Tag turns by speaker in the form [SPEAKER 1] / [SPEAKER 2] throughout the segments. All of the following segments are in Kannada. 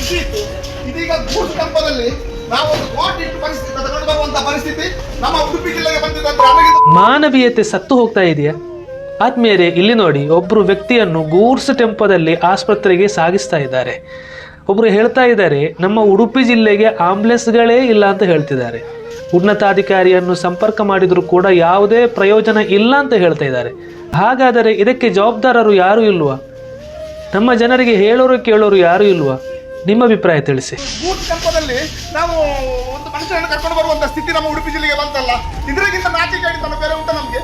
[SPEAKER 1] ಖುಷಿ ಇತ್ತು. ಇದೀಗ ಗೂಡ್ಸ್ ಟೆಂಪೋದಲ್ಲಿ ನಾವು ಒಂದು ಕೋಟ್ ಇಟ್ಟು ಪರಿಸ್ಥಿತಿ ತಗೊಂಡು ಬರುವಂತ ಪರಿಸ್ಥಿತಿ ನಮ್ಮ ಉಡುಪಿ ಜಿಲ್ಲೆಗೆ ಬಂದಿದೆ ಅಂದ್ರೆ
[SPEAKER 2] ಮಾನವೀಯತೆ ಸತ್ತು ಹೋಗ್ತಾ ಇದೆಯಾ? ಆದ್ಮೇಲೆ ಇಲ್ಲಿ ನೋಡಿ, ಒಬ್ಬರು ವ್ಯಕ್ತಿಯನ್ನು ಗೂಡ್ಸ್ ಟೆಂಪೋದಲ್ಲಿ ಆಸ್ಪತ್ರೆಗೆ ಸಾಗಿಸ್ತಾ ಇದ್ದಾರೆ. ಒಬ್ಬರು ಹೇಳ್ತಾ ಇದ್ದಾರೆ, ನಮ್ಮ ಉಡುಪಿ ಜಿಲ್ಲೆಗೆ ಆಂಬುಲೆನ್ಸ್ಗಳೇ ಇಲ್ಲ ಅಂತ ಹೇಳ್ತಿದ್ದಾರೆ. ಉನ್ನತಾಧಿಕಾರಿಯನ್ನು ಸಂಪರ್ಕ ಮಾಡಿದರೂ ಕೂಡ ಯಾವುದೇ ಪ್ರಯೋಜನ ಇಲ್ಲ ಅಂತ ಹೇಳ್ತಾ ಇದ್ದಾರೆ. ಹಾಗಾದರೆ ಇದಕ್ಕೆ ಜವಾಬ್ದಾರರು ಯಾರೂ ಇಲ್ವಾ? ನಮ್ಮ ಜನರಿಗೆ ಹೇಳೋರು ಕೇಳೋರು ಯಾರೂ ಇಲ್ವಾ? ನಿಮ್ಮ ಅಭಿಪ್ರಾಯ ತಿಳಿಸಿ.
[SPEAKER 1] ಗೂಡ್ಸ್ ಟೆಂಪೋದಲ್ಲಿ ನಾವು ಒಂದು ಮನುಷ್ಯರನ್ನು ಕರ್ಕೊಂಡು ಬರುವಂತ ಸ್ಥಿತಿ ನಮ್ಮ ಉಡುಪಿ ಜಿಲ್ಲೆಗೆ ಬಂತಲ್ಲ, ಇದರಿಗಿಂತ ನಾಚಿಕೆಯಾಗಿ ಬೇರೆ ಉಂಟು ನಮಗೆ.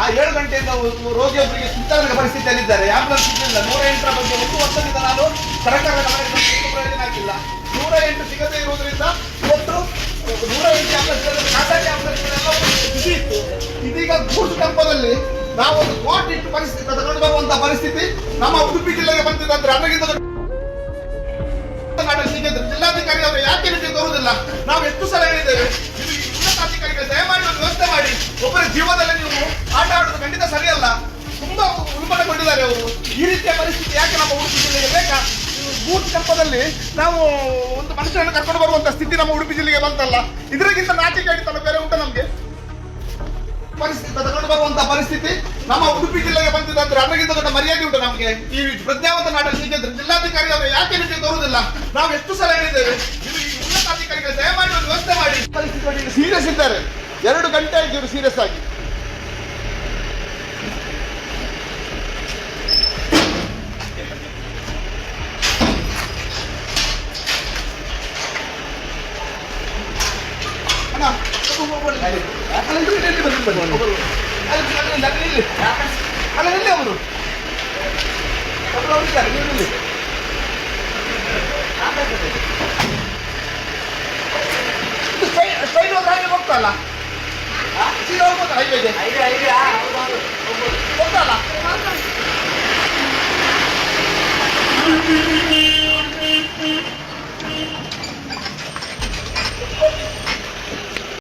[SPEAKER 1] ಆ 7 ಗಂಟೆಯಿಂದ ರೋಗಿಯೊಬ್ಬರಿಗೆ ಚಿಂತನೆ ಪರಿಸ್ಥಿತಿಯಲ್ಲಿದ್ದಾರೆ. ಆಂಬುಲೆನ್ಸ್ ಸಿಗಲಿಲ್ಲ. 108ರ ಬಗ್ಗೆ 1 ವರ್ಷದಿಂದ ನಾನು ಸರ್ಕಾರದ ಗಮನಕ್ಕೆ ಪ್ರಯೋಜನ ಆಗಿಲ್ಲ. 108 ಸಿಗದೇ ಇರುವುದರಿಂದ ಇವತ್ತು 108 ಆಂಬುಲೆನ್ಸ್ ಖಾಸಗಿ ಆಂಬುಲೆನ್ಸ್ಗಳೆಲ್ಲ ಖುಷಿ ಇತ್ತು. ಇದೀಗ ಗೂಡ್ಸ್ ಟೆಂಪೋದಲ್ಲಿ ನಾವು ಒಂದು ಕೋಟ್ ಇಟ್ಟು ಪರಿಸ್ಥಿತಿ ತಗೊಂಡು ಬರುವಂತ ಪರಿಸ್ಥಿತಿ ನಮ್ಮ ಉಡುಪಿ ಜಿಲ್ಲೆಗೆ ಬಂದಿದೆ ಅಂದ್ರೆ ಅದಕ್ಕಿಂತ ಜಿಲ್ಲಾಧಿಕಾರಿ ಅವರು ಯಾಕೆ ನಿಮಗೆ ತೋರುವುದಿಲ್ಲ? ನಾವು ಎಷ್ಟು ಸಲ ಹೇಳಿದ್ದೇವೆ, ಉನ್ನತಾಧಿಕಾರಿಗಳು ದಯಮಾಡಿ ಒಂದು ವ್ಯವಸ್ಥೆ ಮಾಡಿ. ಒಬ್ಬರ ಜೀವನದಲ್ಲಿ ನೀವು ಆಟ ಆಡುವುದು ಖಂಡಿತ ಸರಿಯಲ್ಲ. ತುಂಬಾ ಉಲ್ಬಣಗೊಂಡಿದ್ದಾರೆ ಅವರು. ಈ ರೀತಿಯ ಪರಿಸ್ಥಿತಿ ಯಾಕೆ ನಮ್ಮ ಉಡುಪಿ ಜಿಲ್ಲೆಗೆ ಬೇಕಾ? ಗೂಡ್ಸ್ ಟೆಂಪೋದಲ್ಲಿ ನಾವು ಒಂದು ಮನುಷ್ಯರನ್ನು ಕರ್ಕೊಂಡು ಬರುವಂತ ಸ್ಥಿತಿ ನಮ್ಮ ಉಡುಪಿ ಜಿಲ್ಲೆಗೆ ಬಂತಲ್ಲ, ಇದರಿಗಿಂತ ನಾಚಿಕೆಯಾಗಿ ಬೇರೆ ಉಂಟು ನಮಗೆ. ಪರಿಸ್ಥಿತಿ ತಗೊಂಡು ಬರುವಂತ ಪರಿಸ್ಥಿತಿ ನಮ್ಮ ಉಡುಪಿ ಜಿಲ್ಲೆಗೆ ಬಂದಿದೆ ಅಂದ್ರೆ ಅದಕ್ಕಿಂತ ದೊಡ್ಡ ಮರ್ಯಾದೆ ಉಂಟು ನಮಗೆ. ಈ ಪ್ರಜ್ಞಾವಂತ ನಾಟಕ ಜಿಲ್ಲಾಧಿಕಾರಿ ಅವರು ಯಾಕೆ ನಿಮಗೆ ತೋರುವುದಿಲ್ಲ? ನಾವು ಎಷ್ಟು ಸಲ ಹೇಳಿದ್ದೇವೆ, ಉನ್ನತಾಧಿಕಾರಿಗಳು ದಯಮಾಡಿ ಒಂದು ವ್ಯವಸ್ಥೆ ಮಾಡಿ. ಪರಿಸ್ಥಿತಿ ಸೀರಿಯಸ್ ಇದ್ದಾರೆ. 2 ಗಂಟೆ ಆಯ್ತು ಇವರು ಸೀರಿಯಸ್ ಆಗಿ. ಅಲ್ಲ ಎಲ್ಲಿ ಅವರು ಟ್ರೈನ್ ಹೋದ್ರೆ ಹಾಗೆ ಹೋಗ್ತಲ್ಲ, ಸೀದಾ ಹೋಗ್ಬೋದು ಹೈವೇಗೆ.